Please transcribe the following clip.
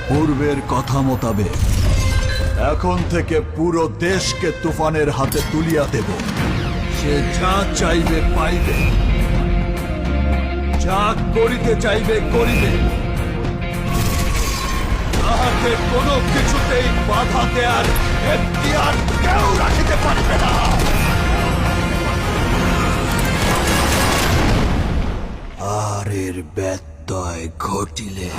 পূর্বের কথা মোতাবেক এখন থেকে পুরো দেশকে তুফানের হাতে তুলিয়া দেব। সে যা চাইবে পাইবে, যা করিতে চাইবে করিবে। তাহাকে কোনো কিছুতেই বাধা দেয়ার এখতিয়ার কেউ রাখিতে পারিবে না। আর এর ব্যত্যয় ঘটিলে